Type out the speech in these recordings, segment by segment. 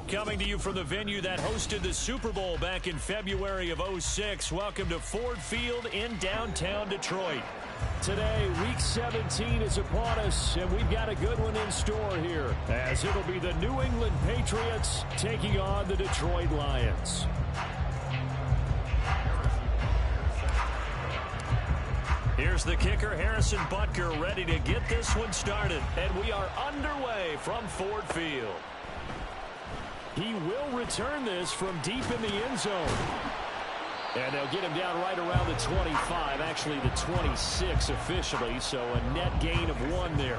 Coming to you from the venue that hosted the Super Bowl back in February of '06. Welcome to Ford Field in downtown Detroit. Today, Week 17 is upon us, and we've got a good one in store here, as it'll be the New England Patriots taking on the Detroit Lions. Here's the kicker, Harrison Butker, ready to get this one started. And we are underway from Ford Field. He will return this from deep in the end zone. And they'll get him down right around the 25, actually the 26 officially, so a net gain of 1 there.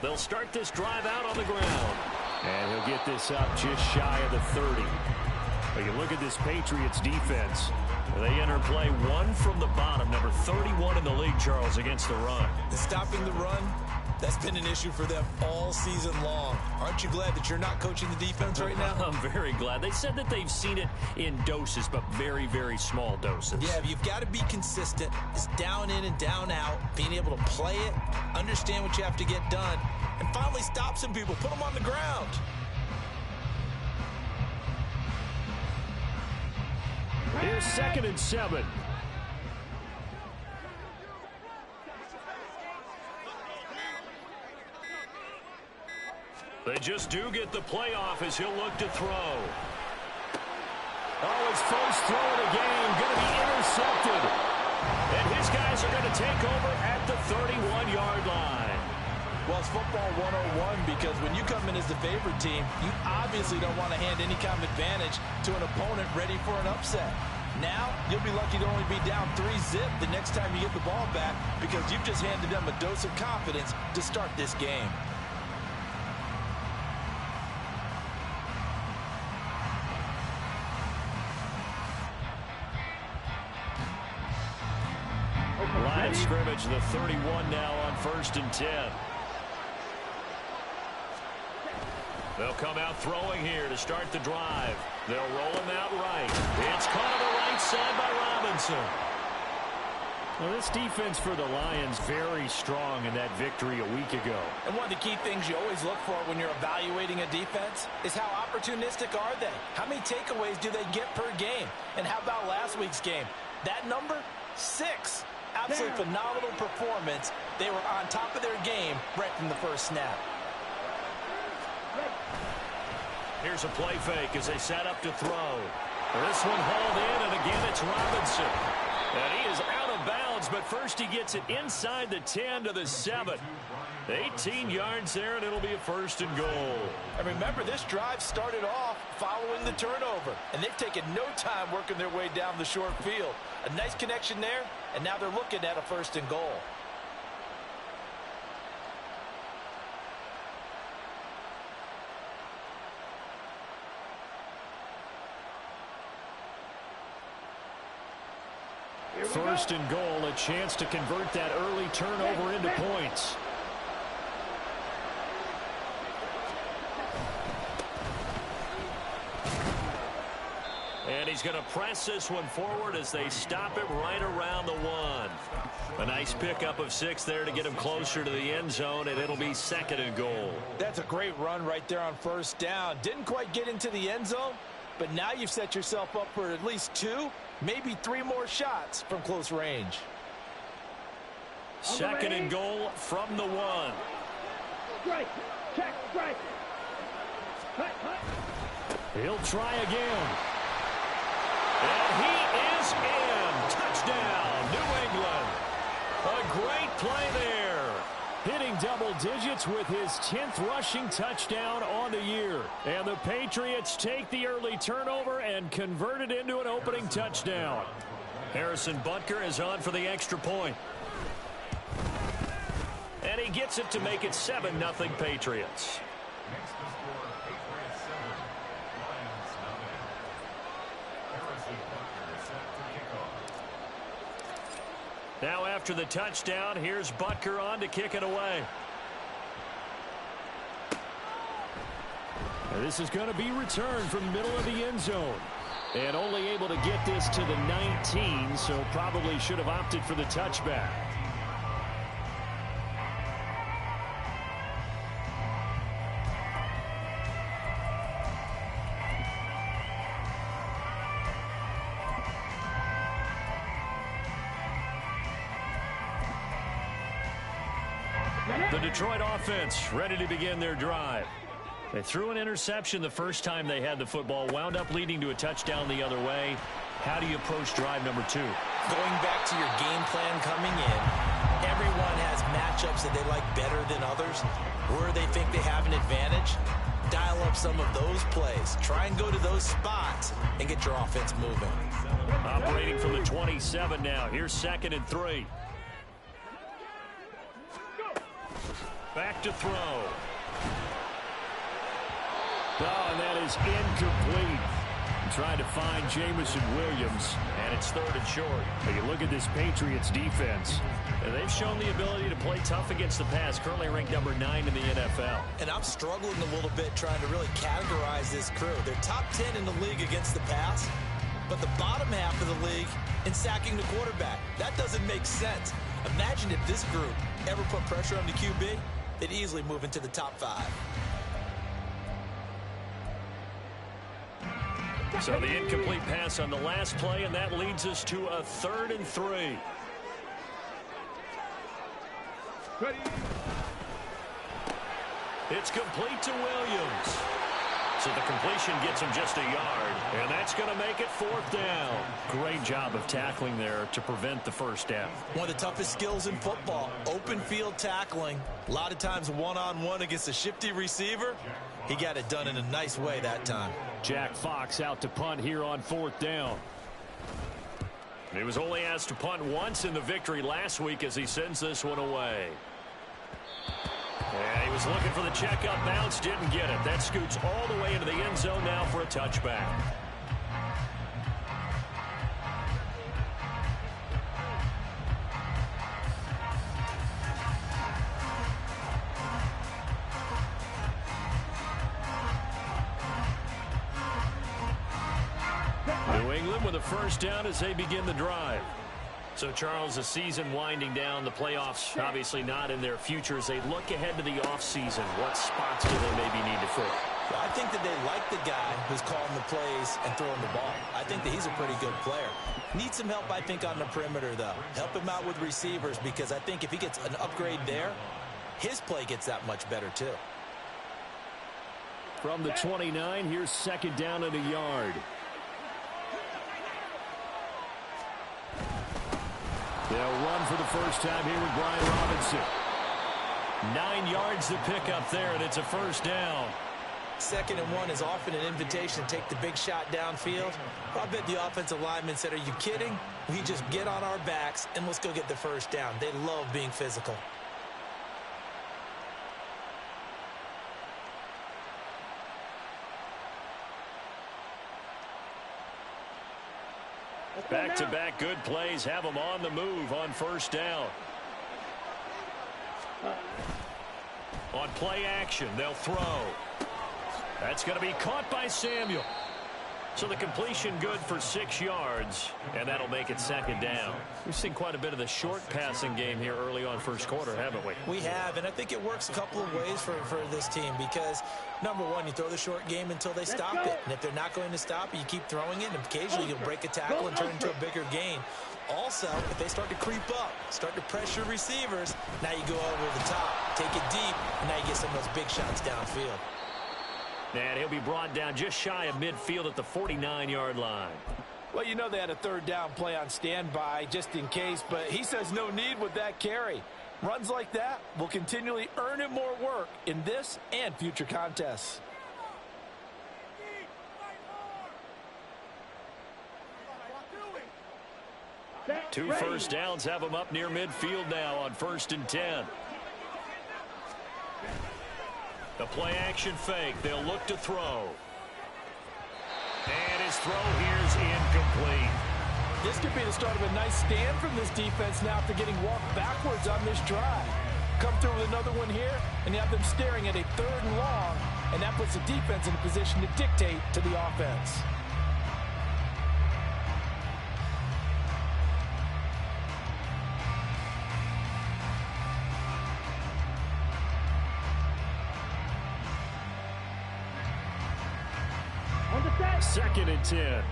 They'll start this drive out on the ground. And he'll get this up just shy of the 30. But you look at this Patriots defense. They enter play 1 from the bottom, number 31 in the league, Charles, against the run. Stopping the run, that's been an issue for them all season long. Aren't you glad that you're not coaching the defense right now? I'm very glad. They said that they've seen it in doses, but very, very small doses. Yeah, you've got to be consistent. It's down in and down out, being able to play it, understand what you have to get done, and finally stop some people, put them on the ground. Here's 2nd and 7. They just do get the play off as he'll look to throw. Oh, his first throw of the game going to be intercepted. And his guys are going to take over at the 31-yard line. Well, it's football 101 because when you come in as the favorite team, you obviously don't want to hand any kind of advantage to an opponent ready for an upset. Now, you'll be lucky to only be down 3-zip the next time you get the ball back because you've just handed them a dose of confidence to start this game. Line of scrimmage, the 31 now on 1st and 10. They'll come out throwing here to start the drive. They'll roll him out right. It's caught on the right side by Robinson. Well, this defense for the Lions very strong in that victory a week ago. And one of the key things you always look for when you're evaluating a defense is how opportunistic are they? How many takeaways do they get per game? And how about last week's game? That number? 6. Absolutely phenomenal performance. They were on top of their game right from the first snap. Here's a play fake as they set up to throw. This one hauled in, and again it's Robinson. And he is out of bounds, but first he gets it inside the 10 to the 7. 18 yards there, and it'll be a 1st and goal. And remember, this drive started off following the turnover, and they've taken no time working their way down the short field. A nice connection there, and now they're looking at a 1st and goal. First and goal, a chance to convert that early turnover into points. And he's going to press this one forward as they stop him right around the 1. A nice pickup of 6 there to get him closer to the end zone, and it'll be 2nd and goal. That's a great run right there on 1st down. Didn't quite get into the end zone, but now you've set yourself up for at least 2, maybe 3 more shots from close range. 2nd and goal from the 1. Strike. Check. Strike. He'll try again. And he is in. Touchdown, New England. A great play there. Hitting double digits with his 10th rushing touchdown on the year. And the Patriots take the early turnover and convert it into an opening touchdown. Harrison Butker is on for the extra point. And he gets it to make it 7-0 Patriots. Next to score, Patriots 7, Lions nothing. Harrison Butker set to kick off. Now after the touchdown, here's Butker on to kick it away. And this is going to be returned from the middle of the end zone. And only able to get this to the 19, so probably should have opted for the touchback. The Detroit offense ready to begin their drive. They threw an interception the first time they had the football, wound up leading to a touchdown the other way. How do you approach drive number 2? Going back to your game plan coming in, everyone has matchups that they like better than others, where they think they have an advantage. Dial up some of those plays. Try and go to those spots and get your offense moving. Operating from the 27 now. Here's 2nd and 3. Back to throw. Oh, and that is incomplete. Trying to find Jamison Williams, and it's 3rd and short. But you look at this Patriots defense. And they've shown the ability to play tough against the pass, currently ranked number 9 in the NFL. And I'm struggling a little bit trying to really categorize this crew. They're top 10 in the league against the pass, but the bottom half of the league in sacking the quarterback. That doesn't make sense. Imagine if this group ever put pressure on the QB, they'd easily move into the top 5. So the incomplete pass on the last play, and that leads us to a 3rd and 3. Ready. It's complete to Williams. So the completion gets him just a yard, and that's going to make it 4th down. Great job of tackling there to prevent the first down. One of the toughest skills in football, open field tackling. A lot of times one-on-one against a shifty receiver. He got it done in a nice way that time. Jack Fox out to punt here on 4th down. He was only asked to punt once in the victory last week as he sends this one away. Yeah, he was looking for the check-up bounce, didn't get it. That scoots all the way into the end zone now for a touchback. New England with a first down as they begin the drive. So, Charles, the season winding down, the playoffs obviously not in their future. As they look ahead to the offseason, what spots do they maybe need to fill? Well, I think that they like the guy who's calling the plays and throwing the ball. I think that he's a pretty good player. Needs some help, I think, on the perimeter, though. Help him out with receivers, because I think if he gets an upgrade there, his play gets that much better, too. From the 29, here's 2nd down and a yard. They'll run for the first time here with Brian Robinson. 9 yards to pick up there, and it's a first down. 2nd and 1 is often an invitation to take the big shot downfield. I bet the offensive lineman said, are you kidding? We just get on our backs and let's go get the first down. They love being physical. Back-to-back good plays have them on the move on first down. On play action, they'll throw. That's going to be caught by Samuel. So the completion good for 6 yards, and that'll make it 2nd down. We've seen quite a bit of the short passing game here early on first quarter, haven't we? We have, and I think it works a couple of ways for this team because, number one, you throw the short game until they stop it. And if they're not going to stop it, you keep throwing it, and occasionally you'll break a tackle and turn into a bigger gain. Also, if they start to creep up, start to pressure receivers, now you go over the top, take it deep, and now you get some of those big shots downfield. And he'll be brought down just shy of midfield at the 49-yard line. Well, you know they had a 3rd down play on standby just in case, but he says no need with that carry. Runs like that will continually earn him more work in this and future contests. Two first downs have them up near midfield now on 1st and 10. The play action fake. They'll look to throw. And his throw here is incomplete. This could be the start of a nice stand from this defense now after getting walked backwards on this drive. Come through with another one here, and you have them staring at a 3rd and long, and that puts the defense in a position to dictate to the offense. On the set. 2nd and 10.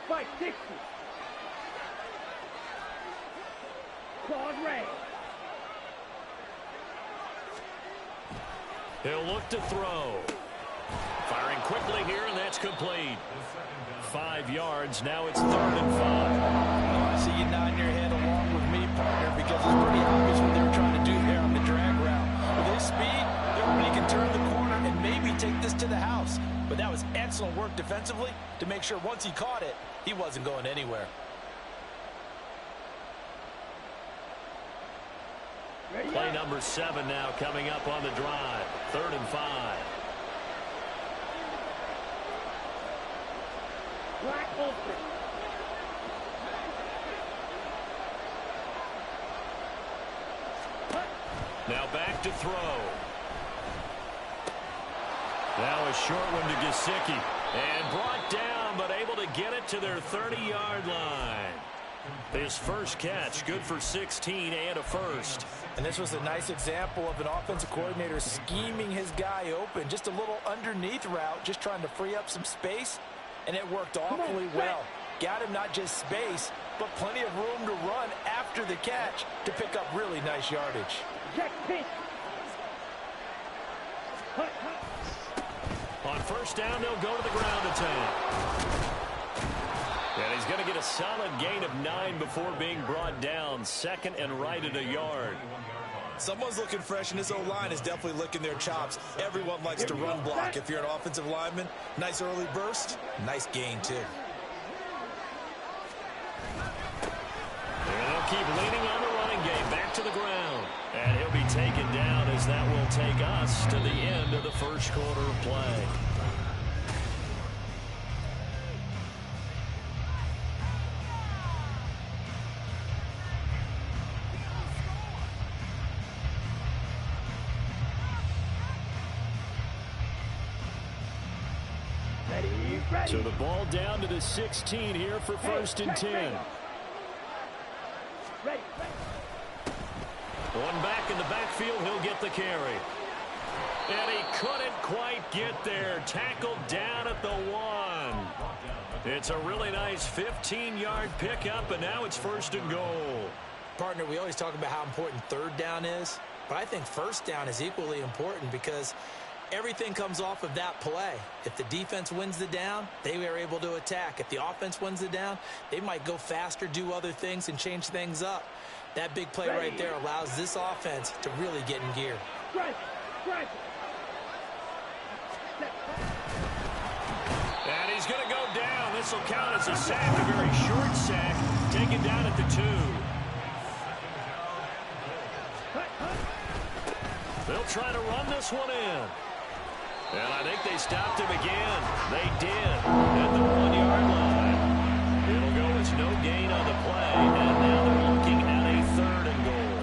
Spike 60. Claude Ray. He'll look to throw. Firing quickly here, and that's complete. 5 yards. Now it's 3rd and 5. I see you nodding your head along with me, partner, because it's pretty obvious what they were trying to do there on the drag route. With his speed, he can turn the corner and maybe take this to the house. But that was excellent work defensively to make sure once he caught it, he wasn't going anywhere. Play number 7 now coming up on the drive. 3rd and 5. Black Ulster. Now back to throw. Now a short one to Gesicki. And brought down, but able to get it to their 30-yard line. His first catch, good for 16 and a first. And this was a nice example of an offensive coordinator scheming his guy open. Just a little underneath route, just trying to free up some space. And it worked awfully well. Got him not just space, but plenty of room to run after the catch to pick up really nice yardage. Check pitch. On 1st down, they'll go to the ground attack. And he's going to get a solid gain of 9 before being brought down. 2nd and right at a yard. Someone's looking fresh, and his O-line is definitely licking their chops. Everyone likes to run block. If you're an offensive lineman, nice early burst, nice gain, too. And they'll keep leaning on the running game. Back to the ground. And he'll be taken down as that will take us to the end of the first quarter of play. Ready. So the ball down to the 16 here for 1st and 10. Ready. One back in the backfield, he'll get the carry. And he couldn't quite get there. Tackled down at the 1. It's a really nice 15-yard pickup, and now it's 1st and goal. Partner, we always talk about how important 3rd down is, but I think 1st down is equally important because everything comes off of that play. If the defense wins the down, they are able to attack. If the offense wins the down, they might go faster, do other things, and change things up. That big play right there allows this offense to really get in gear. And he's going to go down. This will count as a sack, a very short sack, taken down at the 2. They'll try to run this one in. And I think they stopped him again. They did at the 1-yard line. It'll go as no gain on the play, and now they're looking at a 3rd and goal.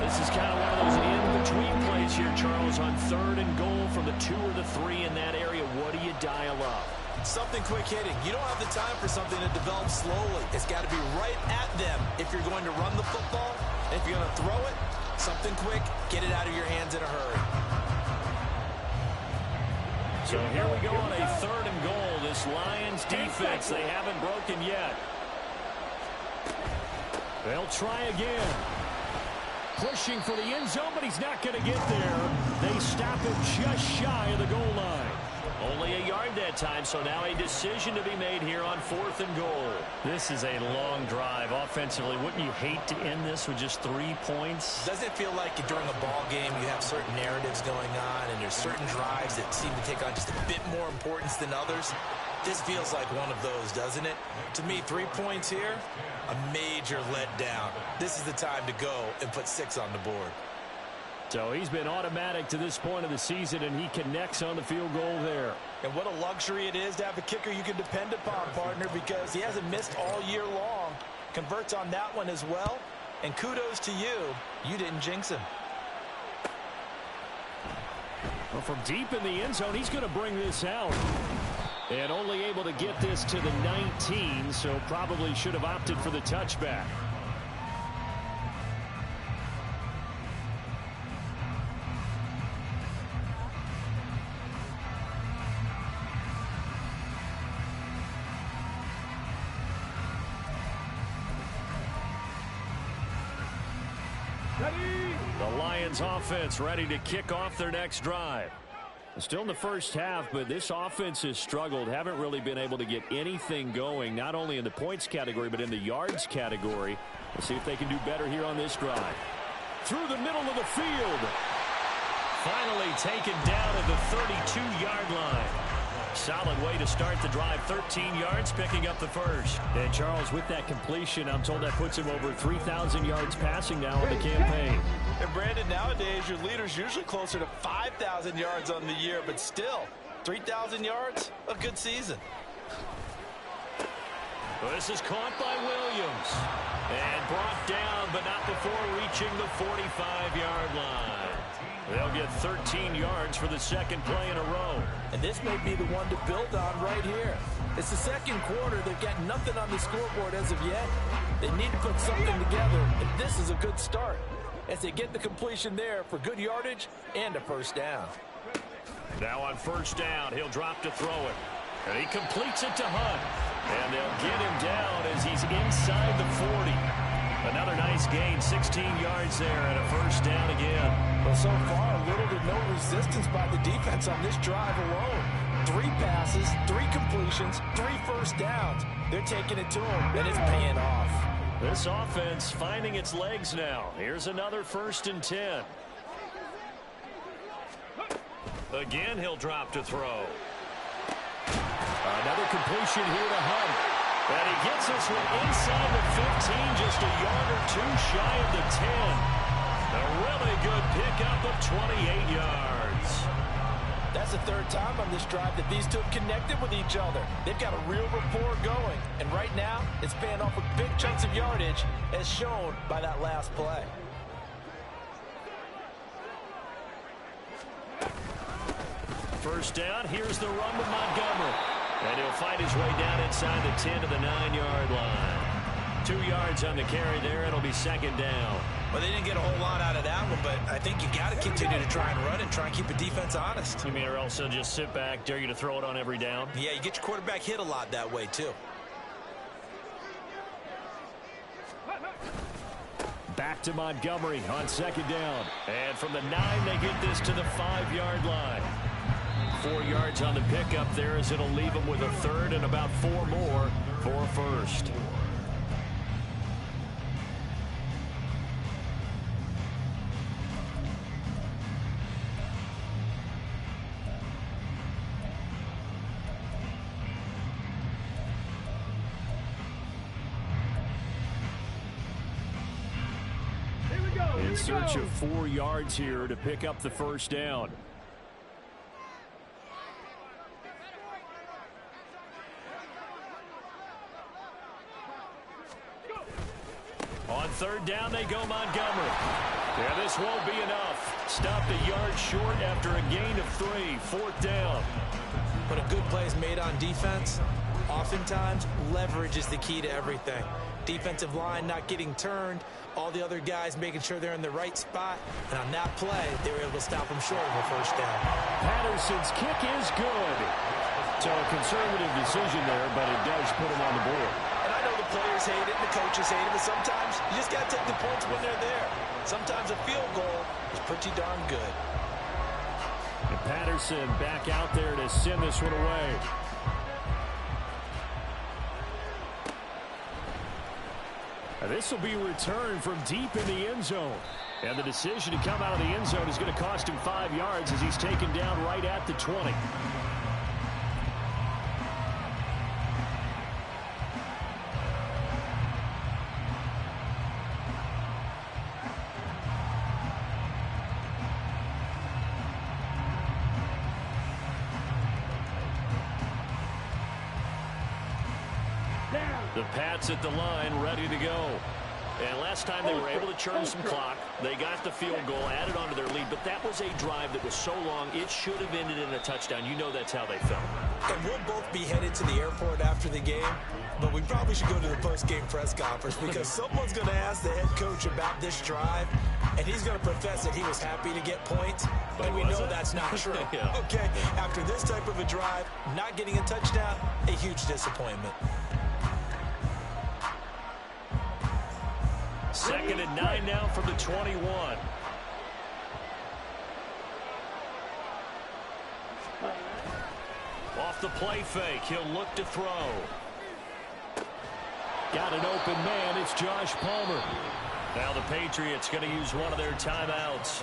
This is kind of one of those in-between plays here, Charles, on 3rd and goal from the 2 or the 3 in that area. What do you dial up? Something quick hitting. You don't have the time for something to develop slowly. It's got to be right at them if you're going to run the football. And if you're going to throw it, something quick, get it out of your hands in a hurry. So here we go on a 3rd and goal. This Lions defense, they haven't broken yet. They'll try again. Pushing for the end zone, but he's not going to get there. They stop him just shy of the goal line. Only a yard that time, so now a decision to be made here on 4th and goal. This is a long drive offensively. Wouldn't you hate to end this with just 3 points? Doesn't it feel like during a ball game you have certain narratives going on and there's certain drives that seem to take on just a bit more importance than others? This feels like one of those, doesn't it? To me, 3 points here, a major letdown. This is the time to go and put 6 on the board. So he's been automatic to this point of the season, and he connects on the field goal there. And what a luxury it is to have a kicker you can depend upon, partner, because he hasn't missed all year long. Converts on that one as well. And kudos to you. You didn't jinx him. Well, from deep in the end zone, he's going to bring this out. And only able to get this to the 19, so probably should have opted for the touchback. The Lions offense ready to kick off their next drive. Still in the first half, but this offense has struggled. Haven't really been able to get anything going, not only in the points category, but in the yards category. We'll see if they can do better here on this drive. Through the middle of the field. Finally taken down at the 32-yard line. Solid way to start the drive. 13 yards, picking up the first. And Charles, with that completion, I'm told that puts him over 3,000 yards passing now on the campaign. And Brandon, nowadays your leader's usually closer to 5,000 yards on the year, but still, 3,000 yards, a good season. This is caught by Williams. And brought down, but not before reaching the 45-yard line. They'll get 13 yards for the second play in a row. And this may be the one to build on right here. It's the second quarter. They've got nothing on the scoreboard as of yet. They need to put something together, and this is a good start as they get the completion there for good yardage and a first down. Now on first down, he'll drop to throw it. And he completes it to Hunt. And they'll get him down as he's inside the 40. Another nice gain, 16 yards there, and a first down again. Well, so far, little to no resistance by the defense on this drive alone. 3 passes, 3 completions, 3 first downs. They're taking it to him, and it's paying off. This offense finding its legs now. Here's another 1st and 10. Again, he'll drop to throw. Another completion here to Hunt. And he gets this one inside the 15, just a yard or 2 shy of the 10. A really good pickup of 28 yards. That's the 3rd time on this drive that these two have connected with each other. They've got a real rapport going. And right now, it's paying off with big chunks of yardage, as shown by that last play. First down, here's the run with Montgomery. And he'll find his way down inside the 10 to the 9-yard line. 2 yards on the carry there. It'll be second down. Well, they didn't get a whole lot out of that one, but I think you got to continue to try and run and try and keep the defense honest. You mean, or else they'll just sit back, dare you to throw it on every down? Yeah, you get your quarterback hit a lot that way, too. Back to Montgomery on second down. And from the 9, they get this to the 5-yard line. 4 yards on the pickup there as it'll leave them with a 3rd and about 4 more for a first. In search of 4 yards here to pick up the first down. On 3rd down, they go Montgomery. Yeah, this won't be enough. Stopped a yard short after a gain of 3. 4th down. When a good play is made on defense, oftentimes leverage is the key to everything. Defensive line not getting turned, all the other guys making sure they're in the right spot. And on that play, they were able to stop him short of a first down. Patterson's kick is good. So a conservative decision there, but it does put him on the board. And I know the players hate it and the coaches hate it, but sometimes you just got to take the points when they're there. Sometimes a field goal is pretty darn good. And Patterson back out there to send this one away. And this will be returned from deep in the end zone. And the decision to come out of the end zone is going to cost him 5 yards as he's taken down right at the 20. Down. The Pats at the line, ready to go. And last time they were able to churn some clock. They got the field goal, added on to their lead, but that was a drive that was so long, it should have ended in a touchdown. You know that's how they felt. And we'll both be headed to the airport after the game, but we probably should go to the post-game press conference because someone's going to ask the head coach about this drive, and he's going to profess that he was happy to get points, and we know that's not true. Yeah. Okay, after this type of a drive, not getting a touchdown, a huge disappointment. 2nd and 9 now from the 21. Off the play fake, he'll look to throw. Got an open man, it's Josh Palmer. Now the Patriots going to use one of their timeouts.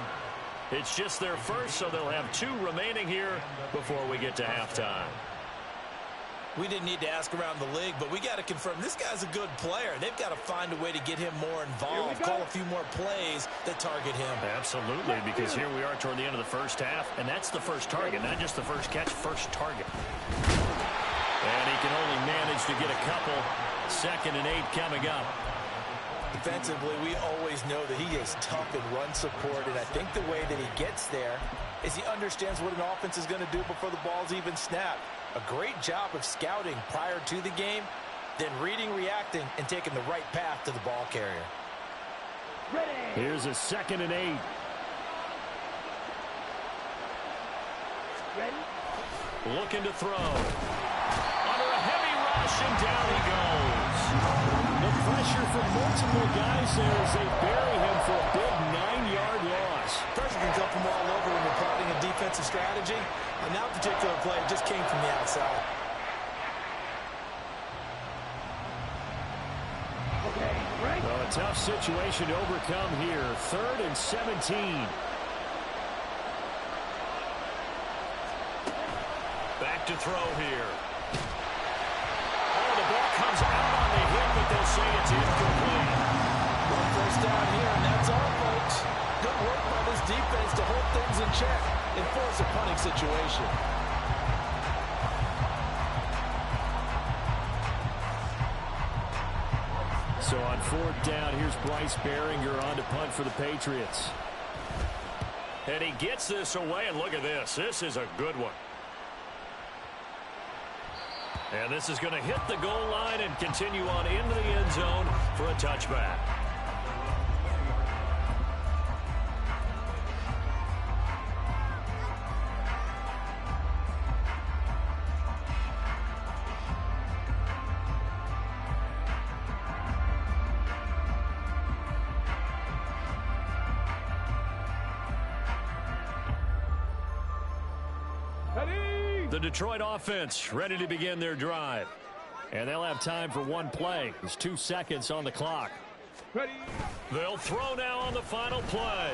It's just their first, so they'll have 2 remaining here before we get to halftime. We didn't need to ask around the league, but we got to confirm this guy's a good player. They've got to find a way to get him more involved, call a few more plays that target him. Absolutely, because here we are toward the end of the first half, and that's the first target, not just the first catch, first target. And he can only manage to get a couple. 2nd and 8 coming up. Defensively, we always know that he is tough in run support, and I think the way that he gets there is he understands what an offense is going to do before the ball's even snapped. A great job of scouting prior to the game, then reading, reacting, and taking the right path to the ball carrier. Ready. Here's a 2nd and 8. Ready. Looking to throw. Under a heavy rush, and down he goes. The pressure from multiple guys there as they bury him for a big 9-yard loss. Pressure can come from all over when you're plotting a defensive strategy. On that particular play, it just came from the outside. Okay, right. Well, a tough situation to overcome here. 3rd and 17. Back to throw here. Oh, the ball comes out on the hit, but they'll say it's incomplete. One first down here, and that's all, folks. Good work by this defense to hold things in check and force a punting situation. So on 4th down, here's Bryce Behringer on to punt for the Patriots. And he gets this away, and look at this. This is a good one. And this is going to hit the goal line and continue on into the end zone for a touchback. The Detroit offense ready to begin their drive. And they'll have time for one play. There's 2 seconds on the clock. Ready. They'll throw now on the final play.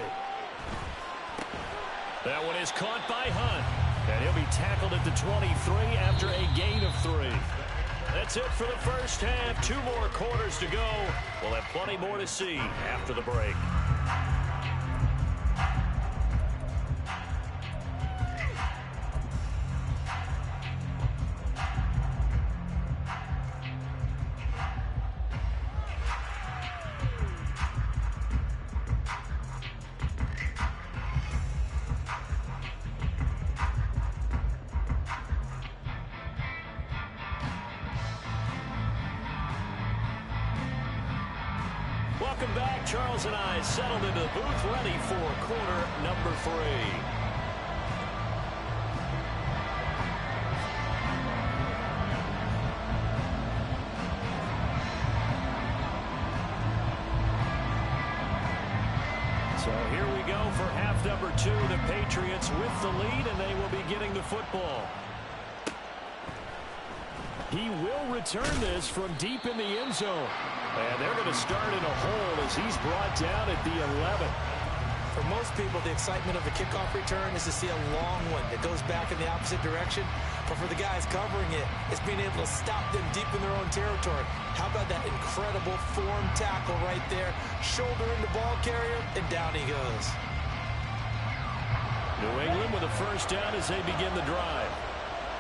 That one is caught by Hunt. And he'll be tackled at the 23 after a gain of 3. That's it for the first half. 2 more quarters to go. We'll have plenty more to see after the break. Welcome back. Charles and I settled into the booth, ready for quarter number 3. So here we go for half number 2. The Patriots with the lead, and they will be getting the football. He will return this from deep in the end zone. And they're going to start in a hole as he's brought down at the 11. For most people, the excitement of the kickoff return is to see a long one that goes back in the opposite direction. But for the guys covering it, it's being able to stop them deep in their own territory. How about that incredible form tackle right there? Shoulder in the ball carrier, and down he goes. New England with a first down as they begin the drive.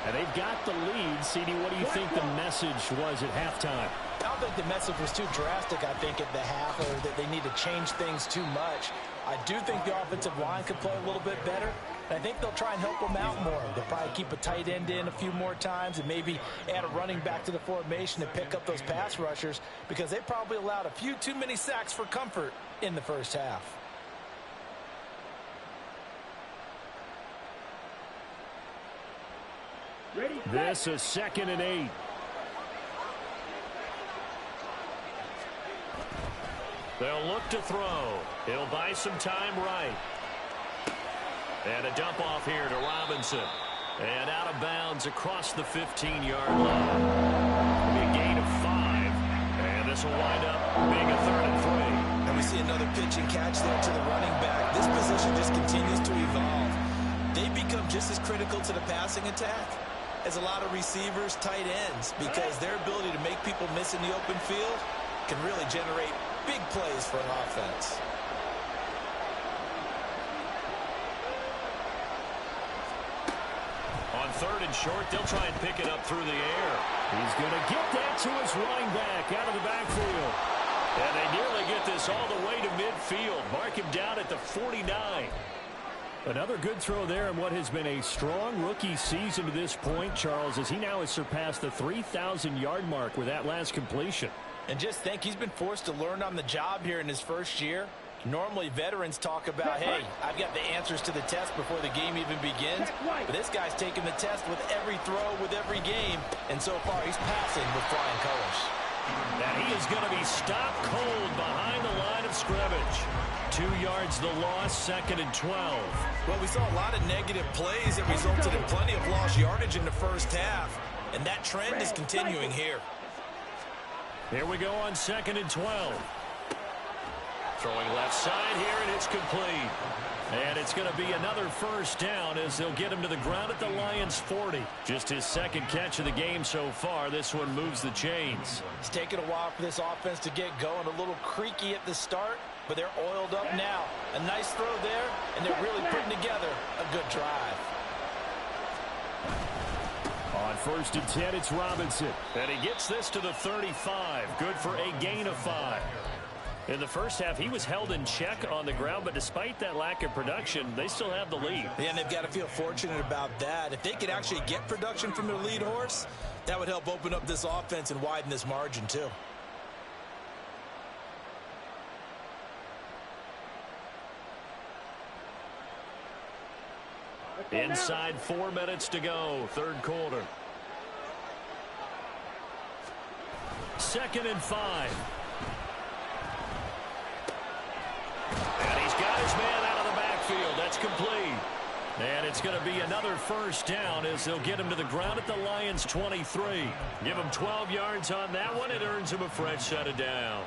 And they've got the lead. CD, what do you think the message was at halftime? I don't think the message was too drastic, I think, at the half, or that they need to change things too much. I do think the offensive line could play a little bit better. And I think they'll try and help them out more. They'll probably keep a tight end in a few more times and maybe add a running back to the formation to pick up those pass rushers, because they probably allowed a few too many sacks for comfort in the first half. This is 2nd and 8. They'll look to throw. He'll buy some time right. And a dump off here to Robinson. And out of bounds across the 15-yard line. Big gain of 5. And this will wind up being a 3rd and 3. And we see another pitch and catch there to the running back. This position just continues to evolve. They become just as critical to the passing attack as a lot of receivers, tight ends, because their ability to make people miss in the open field can really generate big plays for an offense. On 3rd and short, they'll try and pick it up through the air. He's going to get that to his running back out of the backfield. And they nearly get this all the way to midfield. Mark him down at the 49. Another good throw there in what has been a strong rookie season to this point, Charles, as he now has surpassed the 3,000-yard mark with that last completion. And just think, he's been forced to learn on the job here in his first year. Normally, veterans talk about, hey, I've got the answers to the test before the game even begins. But this guy's taking the test with every throw, with every game. And so far, he's passing with flying colors. And he is going to be stopped cold behind the line of scrimmage. 2 yards the loss, 2nd and 12. Well, we saw a lot of negative plays that resulted in plenty of lost yardage in the first half. And that trend is continuing here. Here we go on 2nd and 12. Throwing left side here, and it's complete. And it's going to be another first down as they'll get him to the ground at the Lions' 40. Just his 2nd catch of the game so far. This one moves the chains. It's taken a while for this offense to get going. A little creaky at the start, but they're oiled up now. A nice throw there, and they're really putting together a good drive. On 1st and 10, it's Robinson. And he gets this to the 35. Good for a gain of 5. In the first half, he was held in check on the ground, but despite that lack of production, they still have the lead. Yeah, and they've got to feel fortunate about that. If they could actually get production from their lead horse, that would help open up this offense and widen this margin too. Inside 4 minutes to go, 3rd quarter. 2nd and 5. And he's got his man out of the backfield. That's complete. And it's going to be another first down as they'll get him to the ground at the Lions' 23. Give him 12 yards on that one. It earns him a fresh set of downs.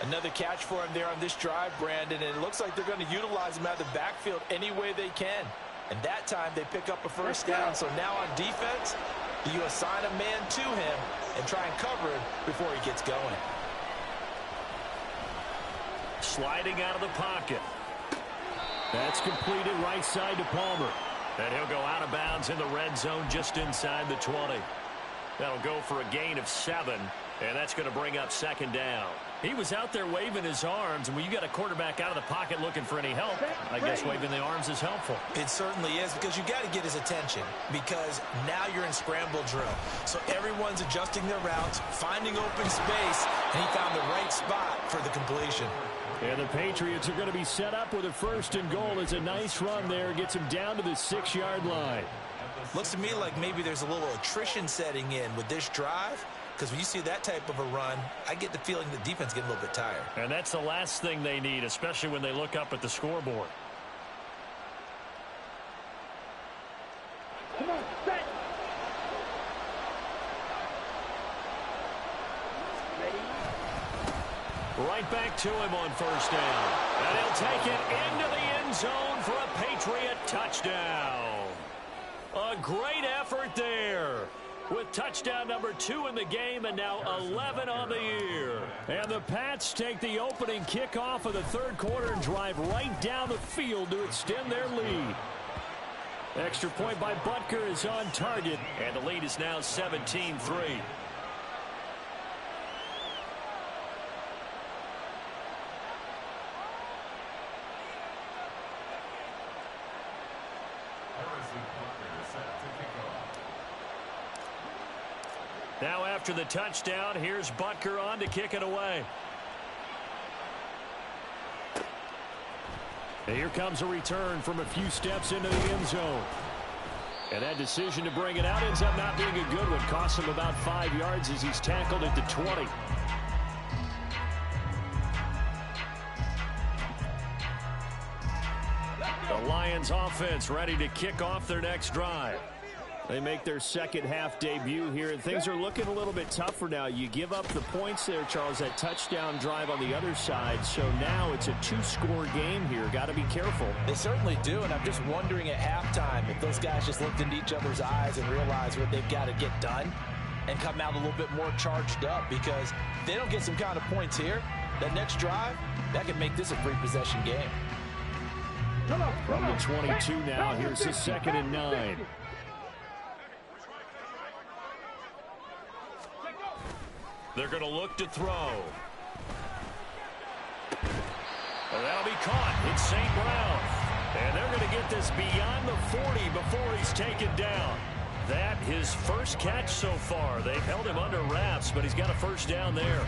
Another catch for him there on this drive, Brandon, and it looks like they're going to utilize him out of the backfield any way they can. And that time they pick up a first down. So now on defense, you assign a man to him and try and cover him before he gets going. Sliding out of the pocket. That's completed right side to Palmer. And he'll go out of bounds in the red zone just inside the 20. That'll go for a gain of 7, and that's going to bring up 2nd down. He was out there waving his arms, and when you got a quarterback out of the pocket looking for any help, I guess waving the arms is helpful. It certainly is, because you got to get his attention, because now you're in scramble drill. So everyone's adjusting their routes, finding open space, and he found the right spot for the completion. And the Patriots are going to be set up with a 1st and goal. It's a nice run there. Gets him down to the 6-yard line. Looks to me like maybe there's a little attrition setting in with this drive, because when you see that type of a run, I get the feeling the defense getting a little bit tired. And that's the last thing they need, especially when they look up at the scoreboard. Come on, set. Right back to him on first down. And he'll take it into the end zone for a Patriot touchdown. A great effort there, with touchdown number 2 in the game and now 11 on the year. And the Pats take the opening kickoff of the 3rd quarter and drive right down the field to extend their lead. Extra point by Butker is on target, and the lead is now 17-3. Now after the touchdown, here's Butker on to kick it away. And here comes a return from a few steps into the end zone. And that decision to bring it out ends up not being a good one. Costs him about 5 yards as he's tackled at the 20. The Lions offense ready to kick off their next drive. They make their second half debut here, and things are looking a little bit tougher now. You give up the points there, Charles, that touchdown drive on the other side. So now it's a 2-score game here. Got to be careful. They certainly do, and I'm just wondering at halftime if those guys just looked into each other's eyes and realized what they've got to get done and come out a little bit more charged up, because if they don't get some kind of points here, that next drive, that could make this a free possession game. From the 22 now, here's his 2nd and 9. They're going to look to throw. And that'll be caught. It's St. Brown. And they're going to get this beyond the 40 before he's taken down. That his first catch so far. They've held him under wraps, but he's got a first down there.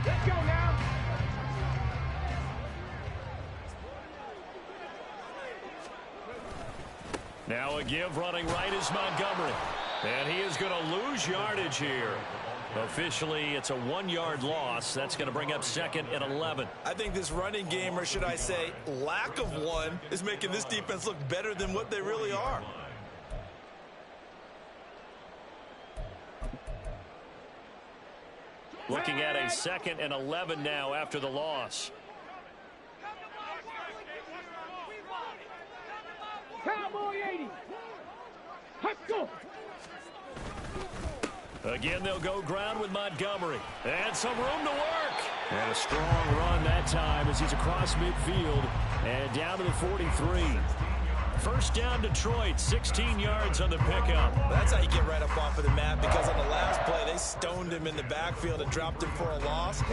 Let's go now. Now a give running right is Montgomery. And he is going to lose yardage here. Officially, it's a 1-yard loss. That's going to bring up 2nd and 11. I think this running game, or should I say lack of one, is making this defense look better than what they really are. Looking at a 2nd and 11 now after the loss. Cowboy 80. Let's go. Again, they'll go ground with Montgomery. And some room to work. And a strong run that time as he's across midfield and down to the 43. First down, Detroit, 16 yards on the pickup. That's how you get right up off of the mat, because on the last play, they stoned him in the backfield and dropped him for a loss.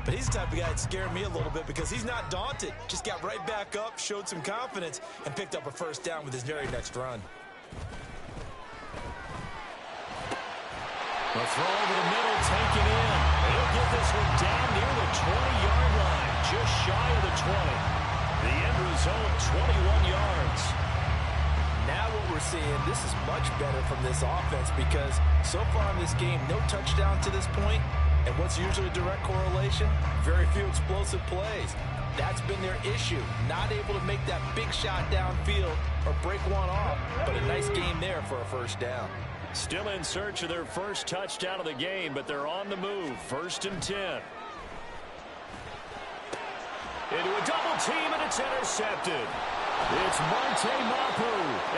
But he's the type of guy that scared me a little bit, because he's not daunted. Just got right back up, showed some confidence, and picked up a first down with his very next run. The throw over the middle, taken in. He'll get this one down near the 20-yard line, just shy of the 20. The end result, 21 yards. Now what we're seeing, this is much better from this offense, because so far in this game, no touchdown to this point, and what's usually a direct correlation? Very few explosive plays. That's been their issue, not able to make that big shot downfield or break one off, but a nice game there for a first down. Still in search of their first touchdown of the game, but they're on the move. 1st and 10. Into a double team, and it's intercepted. It's Monte Mapu,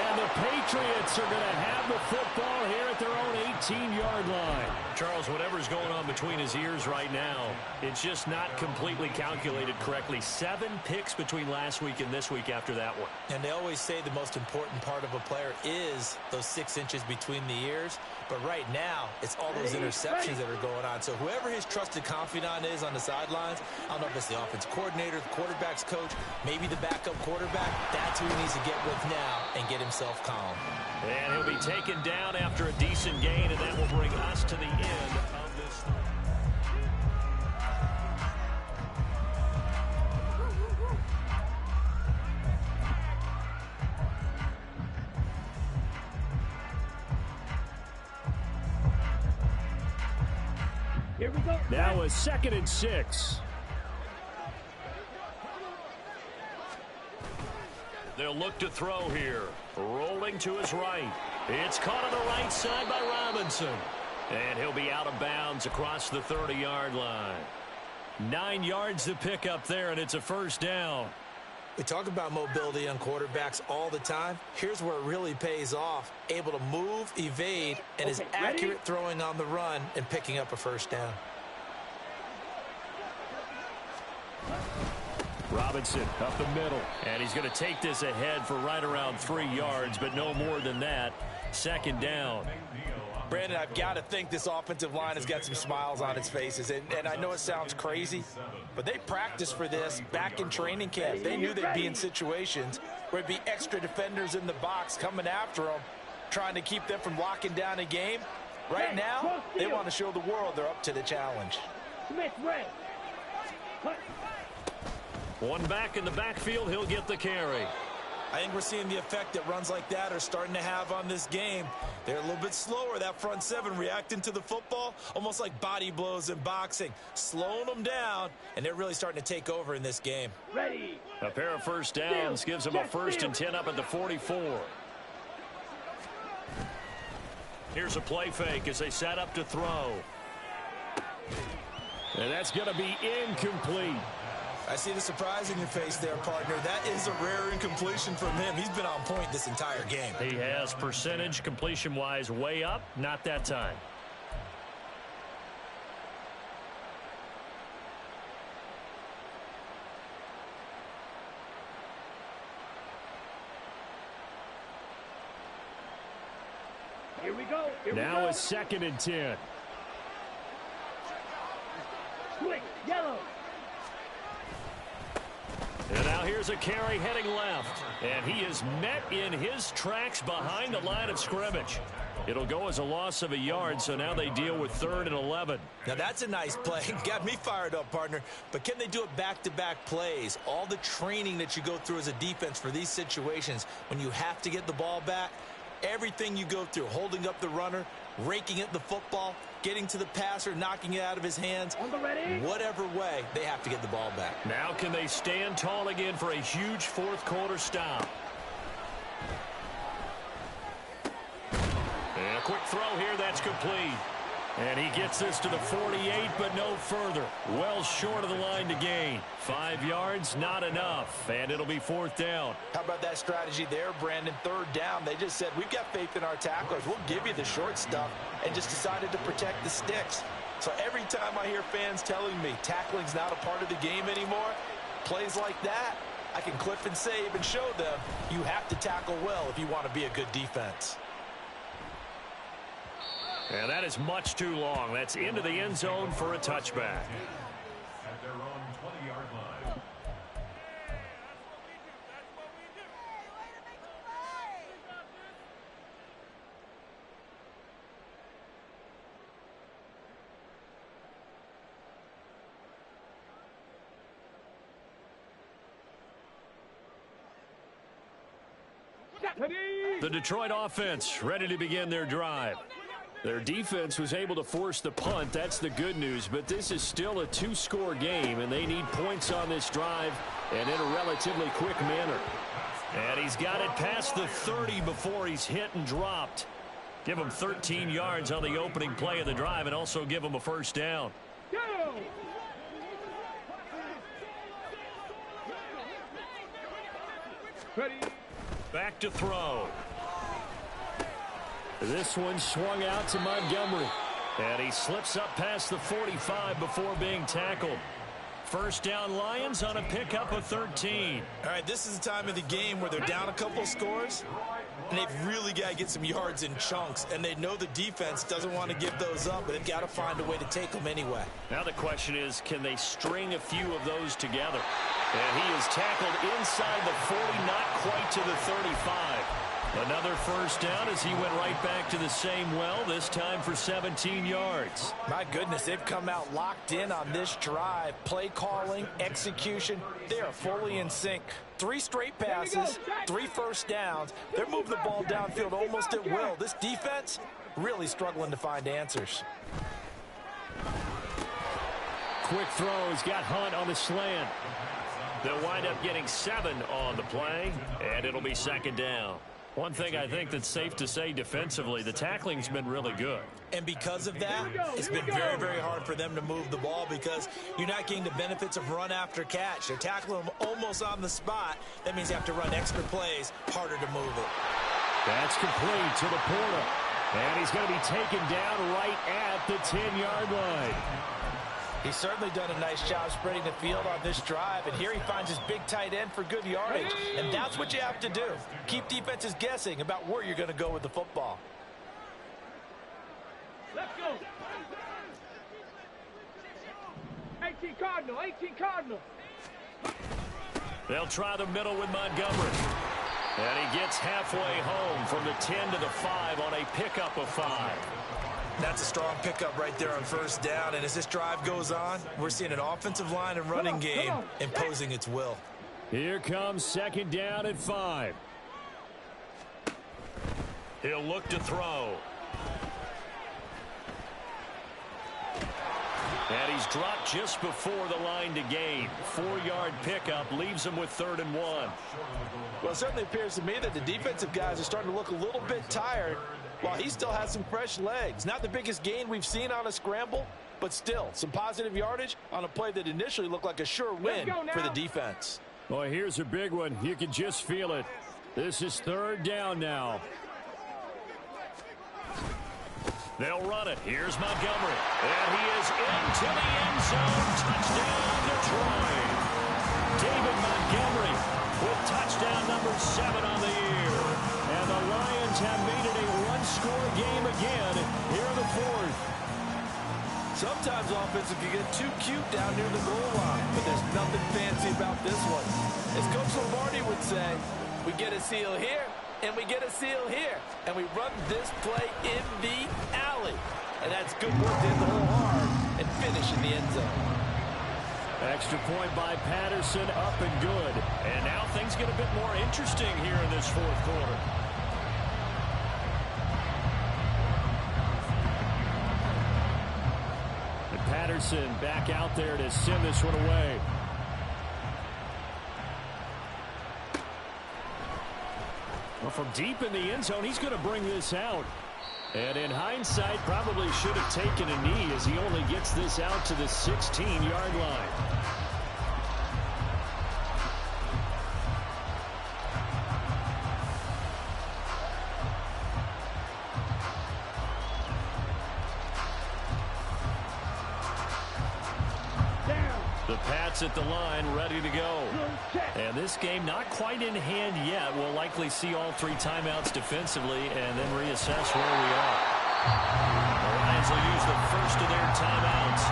and the Patriots are going to have the football here at their own 18-yard line. Charles, whatever's going on between his ears right now, it's just not completely calculated correctly. 7 picks between last week and this week after that one. And they always say the most important part of a player is those 6 inches between the ears. But right now, it's all those interceptions that are going on. So whoever his trusted confidant is on the sidelines, I don't know if it's the offense coordinator, the quarterback's coach, maybe the backup quarterback, that's who he needs to get with now and get himself calm. And he'll be taken down after a decent gain, and that will bring us to the end of this. Here we go. Now a 2nd and 6. They'll look to throw here. Rolling to his right. It's caught on the right side by Robinson. And he'll be out of bounds across the 30-yard line. 9 yards to pick up there, and it's a first down. We talk about mobility on quarterbacks all the time. Here's where it really pays off. Able to move, evade, and is accurate throwing on the run and picking up a first down. Robinson up the middle. And he's going to take this ahead for right around 3 yards, but no more than that. Second down. Brandon, I've got to think this offensive line has got some smiles on its faces. And I know it sounds crazy, but they practiced for this back in training camp. They knew they'd be in situations where there'd be extra defenders in the box coming after them, trying to keep them from locking down a game. Right now, they want to show the world they're up to the challenge. One back in the backfield, he'll get the carry. I think we're seeing the effect that runs like that are starting to have on this game. They're a little bit slower, that front seven, reacting to the football, almost like body blows in boxing, slowing them down, and they're really starting to take over in this game. Ready. A pair of first downs gives them a 1st and 10 up at the 44. Here's a play fake as they set up to throw. And that's going to be incomplete. I see the surprise in your face there, partner. That is a rare incompletion from him. He's been on point this entire game. He has percentage completion-wise way up, not that time. Here we go. Now it's 2nd and 10. Quick, yellow. And now here's a carry heading left. And he is met in his tracks behind the line of scrimmage. It'll go as a loss of a yard, so now they deal with 3rd and 11. Now that's a nice play. Got me fired up, partner. But can they do it back-to-back plays? All the training that you go through as a defense for these situations, when you have to get the ball back, everything you go through, holding up the runner, raking at the football, getting to the passer, knocking it out of his hands. Whatever way, they have to get the ball back. Now can they stand tall again for a huge 4th quarter stop? And a quick throw here, that's complete. And he gets this to the 48, but no further. Well short of the line to gain. 5 yards, not enough. And it'll be 4th down. How about that strategy there, Brandon? 3rd down. They just said, we've got faith in our tacklers. We'll give you the short stuff, and just decided to protect the sticks. So every time I hear fans telling me tackling's not a part of the game anymore, plays like that, I can clip and save and show them you have to tackle well if you want to be a good defense. And that is much too long. That's into the end zone for a touchback. At their own 20-yard line. The Detroit offense ready to begin their drive. Their defense was able to force the punt. That's the good news. But this is still a 2-score game, and they need points on this drive and in a relatively quick manner. And he's got it past the 30 before he's hit and dropped. Give him 13 yards on the opening play of the drive and also give him a 1st down. Go! Ready. Back to throw. This one swung out to Montgomery. And he slips up past the 45 before being tackled. 1st down Lions on a pickup of 13. All right, this is the time of the game where they're down a couple scores, and they've really got to get some yards in chunks. And they know the defense doesn't want to give those up, but they've got to find a way to take them anyway. Now the question is, can they string a few of those together? And he is tackled inside the 40, not quite to the 35. Another 1st down as he went right back to the same well, this time for 17 yards. My goodness, they've come out locked in on this drive. Play calling, execution, they are fully in sync. 3 straight passes, 3 1st downs. They're moving the ball downfield almost at will. This defense really struggling to find answers. Quick throw. He's got Hunt on the slant. They'll wind up getting 7 on the play, and it'll be 2nd down. One thing I think that's safe to say defensively, the tackling's been really good. And because of that, it's been very, very hard for them to move the ball because you're not getting the benefits of run after catch. They're tackling them almost on the spot. That means you have to run extra plays, harder to move it. That's complete to Laporta. And he's going to be taken down right at the 10-yard line. He's certainly done a nice job spreading the field on this drive, and here he finds his big tight end for good yardage, and that's what you have to do. Keep defenses guessing about where you're going to go with the football. Let's go. 18 Cardinal, 18 Cardinal. They'll try the middle with Montgomery. And he gets halfway home from the 10 to the 5 on a pickup of 5. That's a strong pickup right there on first down, and as this drive goes on, we're seeing an offensive line and running game imposing its will. Here comes second down at 5. He'll look to throw. And he's dropped just before the line to gain. 4-yard pickup leaves him with 3rd and 1. Well, it certainly appears to me that the defensive guys are starting to look a little bit tired while he still has some fresh legs. Not the biggest gain we've seen on a scramble, but still some positive yardage on a play that initially looked like a sure win for the defense. Boy, here's a big one. You can just feel it. This is 3rd down now. They'll run it. Here's Montgomery. And he is into the end zone. Touchdown, Detroit. David Montgomery with touchdown number 7 on the year. And the Lions have made it a one-score game again here in the 4th. Sometimes offenses can get too cute down near the goal line, but there's nothing fancy about this one. As Coach Lombardi would say, we get a seal here, and we get a seal here, and we run this play in the alley. And that's good work to hit the hole hard and finish in the end zone. Extra point by Patterson, up and good. And now things get a bit more interesting here in this 4th quarter. And Patterson back out there to send this one away. Well, from deep in the end zone, he's going to bring this out. And in hindsight, probably should have taken a knee as he only gets this out to the 16-yard line. The Pats at the line, ready to go. And this game not quite in hand yet. We'll likely see all 3 timeouts defensively and then reassess where we are. The Lions will use the first of their timeouts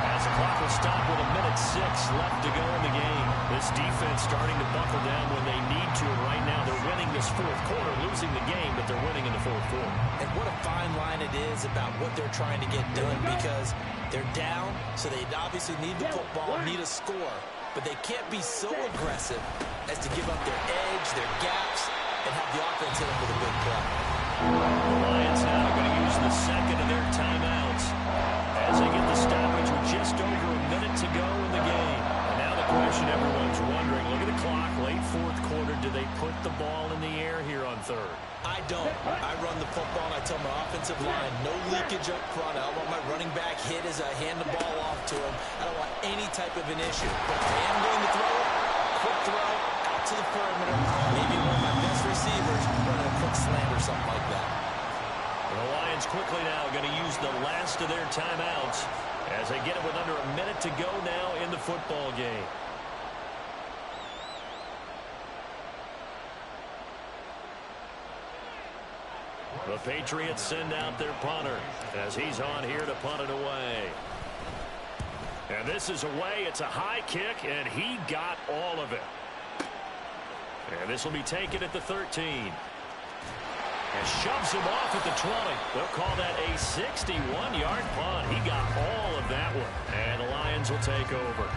as the clock will stop with 1:06 left to go in the game. This defense starting to buckle down when they need to. And right now they're winning this 4th quarter, losing the game, but they're winning in the 4th quarter. And what a fine line it is about what they're trying to get done, because they're down, so they obviously need the football, need a score, but they can't be so aggressive as to give up their edge, their gaps, and have the offense hit them with a big play. The Lions now are going to use the second of their timeouts as they get the stoppage with just over a minute to go in the game. And now the question everyone's wondering, look at the clock, late 4th quarter, do they put the ball in the air here on 3rd? I don't. I run the football, and I tell my offensive line, no leakage up front. I don't want my running back hit as I hand the ball off to him. I don't want any type of an issue. But if I am going to throw it, quick throw, out to the perimeter, maybe one of my best receivers running a quick slant or something like that. The Lions quickly now going to use the last of their timeouts as they get it with under a minute to go now in the football game. The Patriots send out their punter as he's on here to punt it away. And this is away. It's a high kick, and he got all of it. And this will be taken at the 13. And shoves him off at the 20. They'll call that a 61-yard punt. He got all of that one. And the Lions will take over.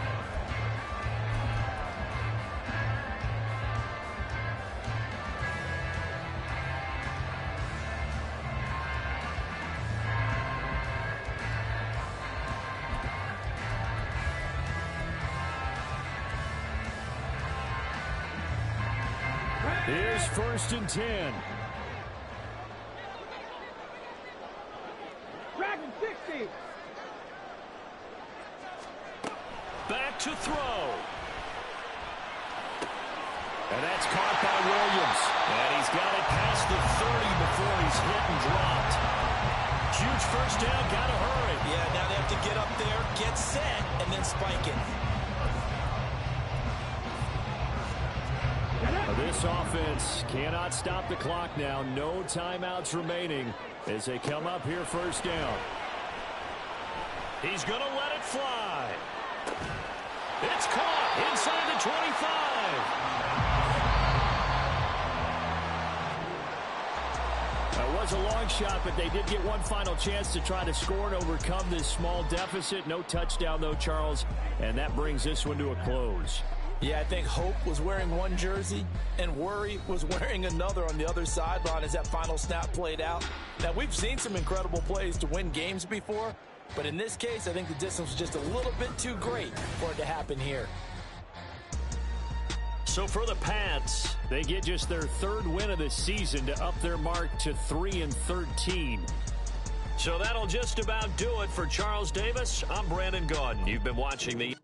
Here's 1st and 10. Dragon 60. Back to throw. And that's caught by Williams. And he's got it past the 30 before he's hit and dropped. Huge first down. Got to hurry. Yeah, now they have to get up there, get set, and then spike it. This offense cannot stop the clock now. No timeouts remaining as they come up here first down. He's going to let it fly. It's caught inside the 25. That was a long shot, but they did get one final chance to try to score and overcome this small deficit. No touchdown, though, Charles, and that brings this one to a close. Yeah, I think Hope was wearing one jersey and Worry was wearing another on the other sideline as that final snap played out. Now, we've seen some incredible plays to win games before, but in this case, I think the distance was just a little bit too great for it to happen here. So for the Pats, they get just their third win of the season to up their mark to 3-13. So that'll just about do it for Charles Davis. I'm Brandon Gaudin. You've been watching the